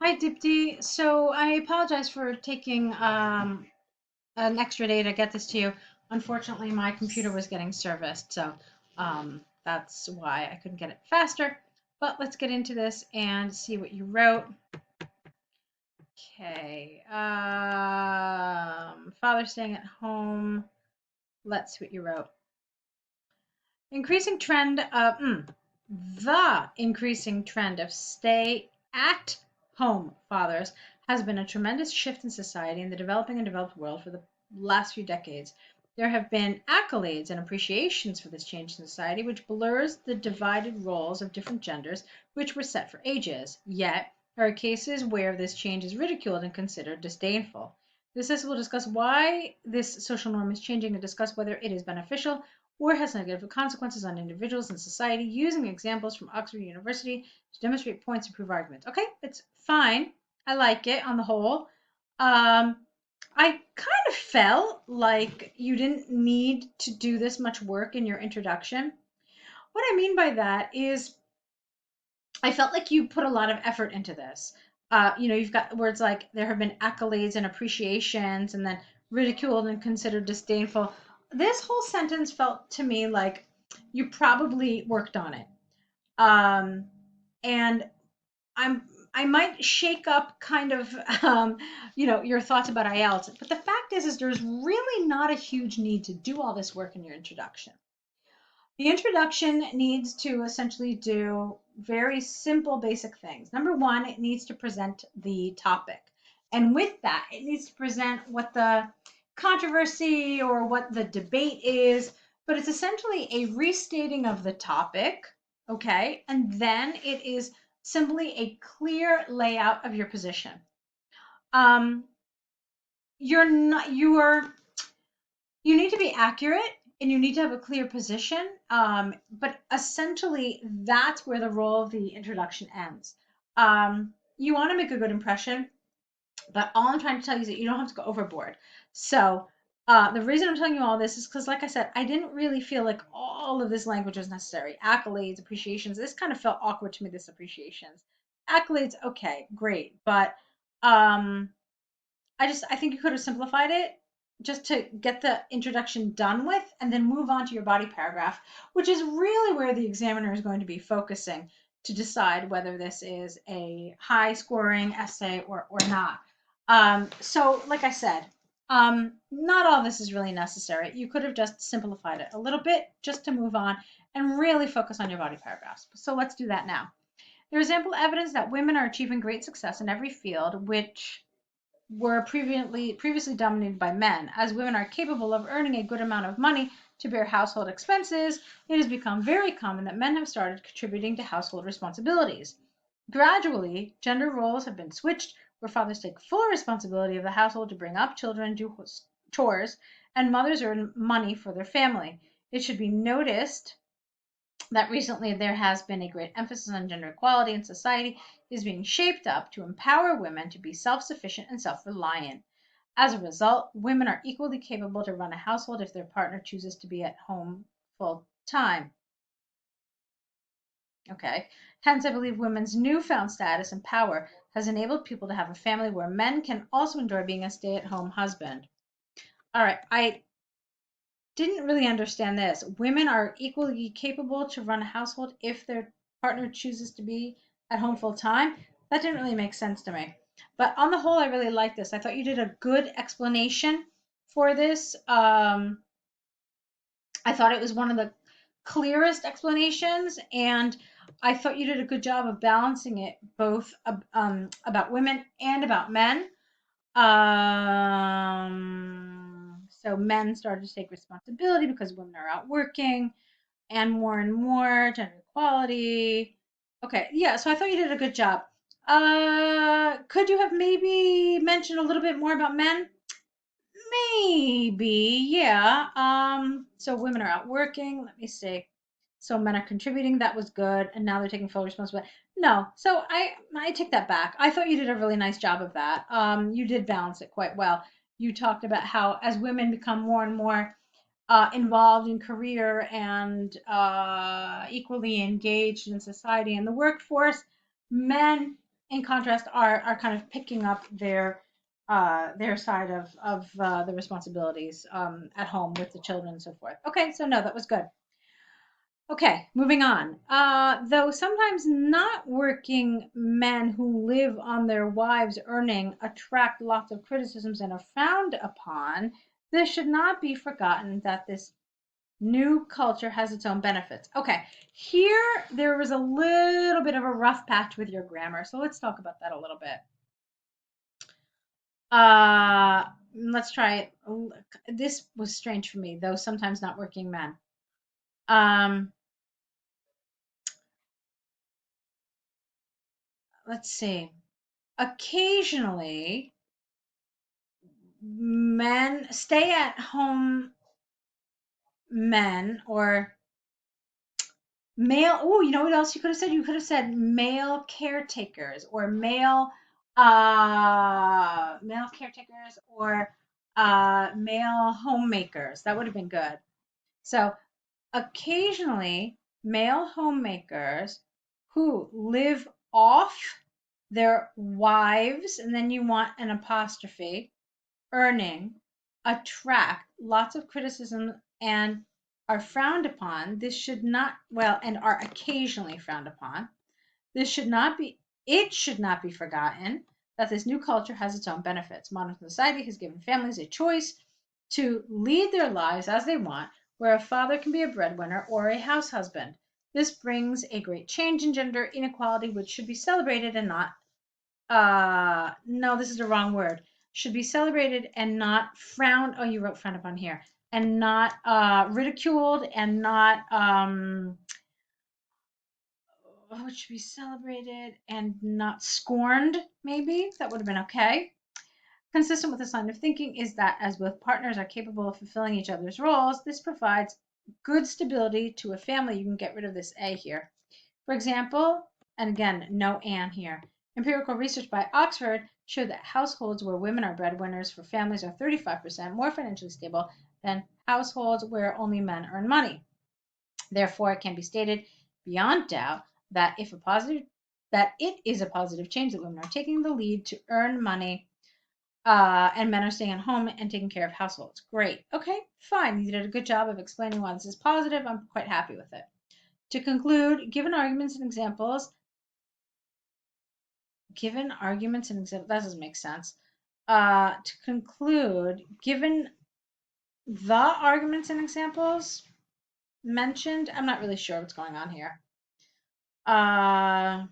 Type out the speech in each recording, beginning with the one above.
Hi, Deepti. So I apologize for taking an extra day to get this to you. Unfortunately, my computer was getting serviced, so that's why I couldn't get it faster. But let's get into this and see what you wrote. Okay. Father staying at home. Let's see what you wrote. Increasing trend of the increasing trend of stay at home fathers has been a tremendous shift in society in the developing and developed world for the last few decades. There have been accolades and appreciations for this change in society, which blurs the divided roles of different genders which were set for ages. Yet, there are cases where this change is ridiculed and considered disdainful. This essay will discuss why this social norm is changing and discuss whether it is beneficial or has negative consequences on individuals and society, using examples from Oxford University to demonstrate points and prove arguments. Okay, it's fine. I like it on the whole. Um, I kind of felt like you didn't need to do this much work in your introduction. What I mean by that is I felt like you put a lot of effort into this. You've got words like there have been accolades and appreciations, and then ridiculed and considered disdainful. This whole sentence felt to me like you probably worked on it. Um, and I'm I might shake up kind of your thoughts about IELTS, but the fact is there's really not a huge need to do all this work in your introduction. The introduction needs to essentially do very simple, basic things. Number one, it needs to present the topic. And with that, it needs to present what the controversy or what the debate is, but it's essentially a restating of the topic, okay? And then it is simply a clear layout of your position. Um, you're not, you are you need to be accurate and you need to have a clear position. But essentially, that's where the role of the introduction ends. You want to make a good impression, but all I'm trying to tell you is that you don't have to go overboard. So, the reason I'm telling you all this is because, like I said, I didn't really feel like all of this language was necessary. Accolades, appreciations, this kind of felt awkward to me, this appreciations. Accolades, okay, great. But um, I think you could have simplified it just to get the introduction done with and then move on to your body paragraph, which is really where the examiner is going to be focusing to decide whether this is a high scoring essay or not. So, like I said, not all this is really necessary. You could have just simplified it a little bit just to move on and really focus on your body paragraphs. So let's do that now. There is ample evidence that women are achieving great success in every field, which were previously dominated by men. As women are capable of earning a good amount of money to bear household expenses, it has become very common that men have started contributing to household responsibilities. Gradually, gender roles have been switched, where fathers take full responsibility of the household to bring up children, do chores, and mothers earn money for their family. It should be noticed that recently there has been a great emphasis on gender equality in society is being shaped up to empower women to be self-sufficient and self-reliant. As a result, women are equally capable to run a household if their partner chooses to be at home full time. Okay. Hence, I believe women's newfound status and power has enabled people to have a family where men can also enjoy being a stay-at-home husband. All right, I didn't really understand this. Women are equally capable to run a household if their partner chooses to be at home full time. That didn't really make sense to me. But on the whole, I really like this. I thought you did a good explanation for this. I thought it was one of the clearest explanations, and I thought you did a good job of balancing it both about women and about men. So men started to take responsibility because women are out working and more gender equality. Okay, yeah, so I thought you did a good job. Could you have maybe mentioned a little bit more about men? Maybe, yeah. So women are out working. Let me see. So men are contributing. That was good, and now they're taking full responsibility. No, so I take that back. I thought you did a really nice job of that. You did balance it quite well. You talked about how as women become more and more involved in career and equally engaged in society and the workforce, men in contrast, are kind of picking up their side of the responsibilities at home with the children and so forth. Okay, so no, that was good. Okay, moving on. Though sometimes not working men who live on their wives' earning attract lots of criticisms and are frowned upon, this should not be forgotten that this new culture has its own benefits. Okay, here there was a little bit of a rough patch with your grammar, so let's talk about that a little bit. Let's try it. This was strange for me, though sometimes not working men. Um, let's see. Occasionally, men stay at home men or male. Oh, you know what else you could have said? You could have said male caretakers or male caretakers or male homemakers. That would have been good. So occasionally, male homemakers who live off their wives, and then you want an apostrophe, earning, attract lots of criticism and are frowned upon. This should not, well, and are occasionally frowned upon. This should not be, it should not be forgotten that this new culture has its own benefits. Modern society has given families a choice to lead their lives as they want, where a father can be a breadwinner or a house husband. This brings a great change in gender inequality, which should be celebrated and not, no, this is the wrong word. Should be celebrated and not frowned. Oh, you wrote frowned upon here. And not ridiculed and not, oh, it should be celebrated and not scorned, maybe. That would have been okay. Consistent with this line of thinking is that as both partners are capable of fulfilling each other's roles, this provides good stability to a family. You can get rid of this A here. For example, and again, no and here. Empirical research by Oxford showed that households where women are breadwinners for families are 35% more financially stable than households where only men earn money. Therefore, it can be stated beyond doubt that it is a positive change that women are taking the lead to earn money and men are staying at home and taking care of households. Great. Okay, fine. You did a good job of explaining why this is positive. I'm quite happy with it. To conclude, that doesn't make sense. To conclude, given the arguments and examples mentioned, I'm not really sure what's going on here. Comma,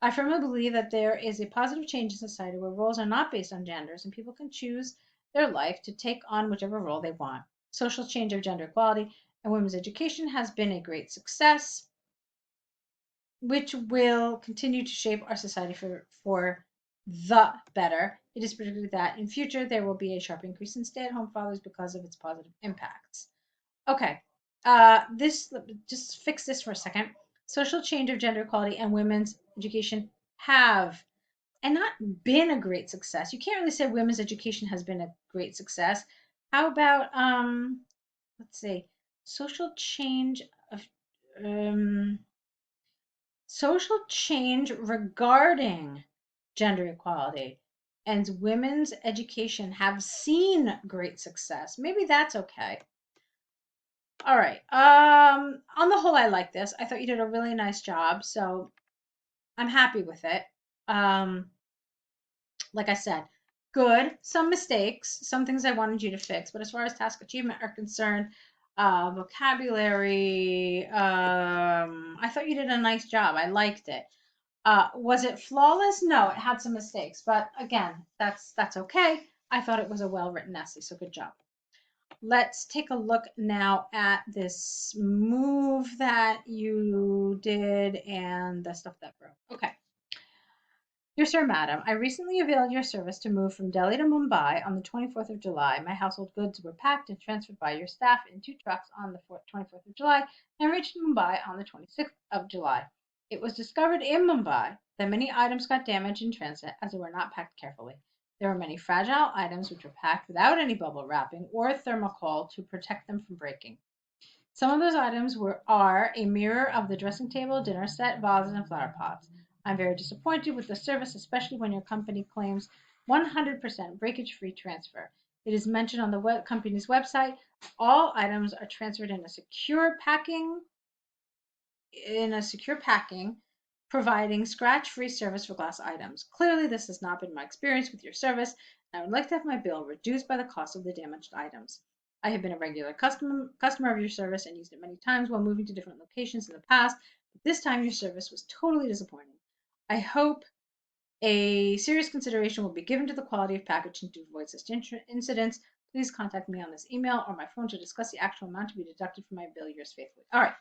I firmly believe that there is a positive change in society where roles are not based on genders and people can choose their life to take on whichever role they want. Social change of gender equality and women's education has been a great success, which will continue to shape our society for the better. It is predicted that in future there will be a sharp increase in stay-at-home fathers because of its positive impacts. Okay, this just fix this for a second. Social change of gender equality and women's education have and not been a great success. You can't really say women's education has been a great success. How about let's see, social change of social change regarding gender equality and women's education have seen great success. Maybe that's okay. All right. On the whole, I like this. I thought you did a really nice job, so I'm happy with it. Like I said, good. Some mistakes, some things I wanted you to fix, but as far as task achievement are concerned, vocabulary, I thought you did a nice job. I liked it. Was it flawless? No, it had some mistakes, but again, that's okay. I thought it was a well-written essay, so good job. Let's take a look now at this move that you did and the stuff that broke. Okay. Dear Sir, Madam, I recently availed your service to move from Delhi to Mumbai on the 24th of July. My household goods were packed and transferred by your staff in 2 trucks on the 24th of July and reached Mumbai on the 26th of July. It was discovered in Mumbai that many items got damaged in transit as they were not packed carefully. There were many fragile items which were packed without any bubble wrapping or thermocol to protect them from breaking. Some of those items are a mirror of the dressing table, dinner set, vases, and flower pots. I'm very disappointed with the service, especially when your company claims 100% breakage-free transfer. It is mentioned on the company's website. All items are transferred in a secure packing, providing scratch-free service for glass items. Clearly, this has not been my experience with your service, and I would like to have my bill reduced by the cost of the damaged items. I have been a regular customer of your service and used it many times while moving to different locations in the past, but this time your service was totally disappointing. I hope a serious consideration will be given to the quality of packaging to avoid such incidents. Please contact me on this email or my phone to discuss the actual amount to be deducted from my bill. Yours faithfully. All right.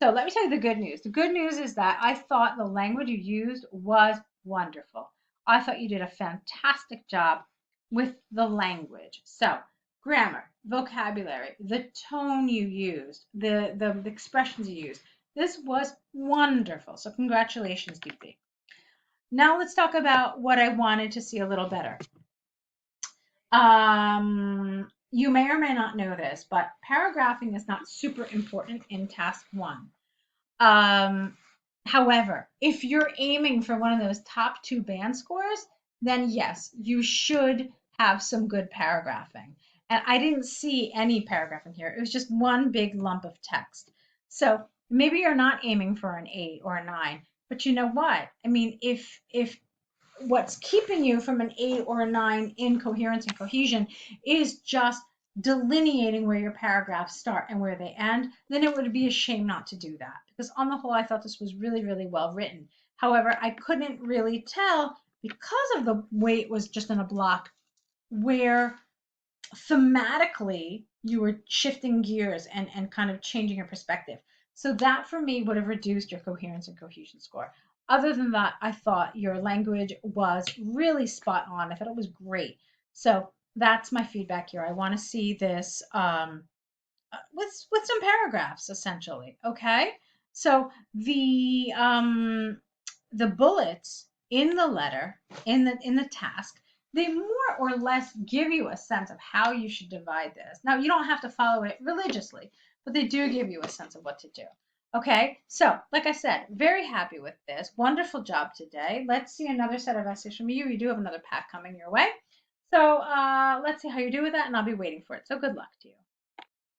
So let me tell you the good news. The good news is that I thought the language you used was wonderful. I thought you did a fantastic job with the language. So grammar, vocabulary, the tone you used, the expressions you used. This was wonderful. So congratulations, Deepti. Now let's talk about what I wanted to see a little better. You may or may not know this, but paragraphing is not super important in task one. Um, However, if you're aiming for one of those top two band scores, then yes, you should have some good paragraphing. And I didn't see any paragraphing here. It was just one big lump of text. So maybe you're not aiming for an 8 or a 9, but you know what? I mean, if what's keeping you from an 8 or a 9 in coherence and cohesion is just delineating where your paragraphs start and where they end, then it would be a shame not to do that. Because on the whole, I thought this was really, really well written. However, I couldn't really tell because of the way it was just in a block where thematically you were shifting gears and kind of changing your perspective. So that for me would have reduced your coherence and cohesion score. Other than that, I thought your language was really spot on. I thought it was great. So that's my feedback here. I want to see this with some paragraphs essentially. Okay, so the bullets in the letter in the task, they more or less give you a sense of how you should divide this. Now you don't have to follow it religiously, but they do give you a sense of what to do. Okay, so like I said, very happy with this. Wonderful job today. Let's see another set of essays from you. You do have another pack coming your way. So let's see how you do with that, and I'll be waiting for it. So good luck to you.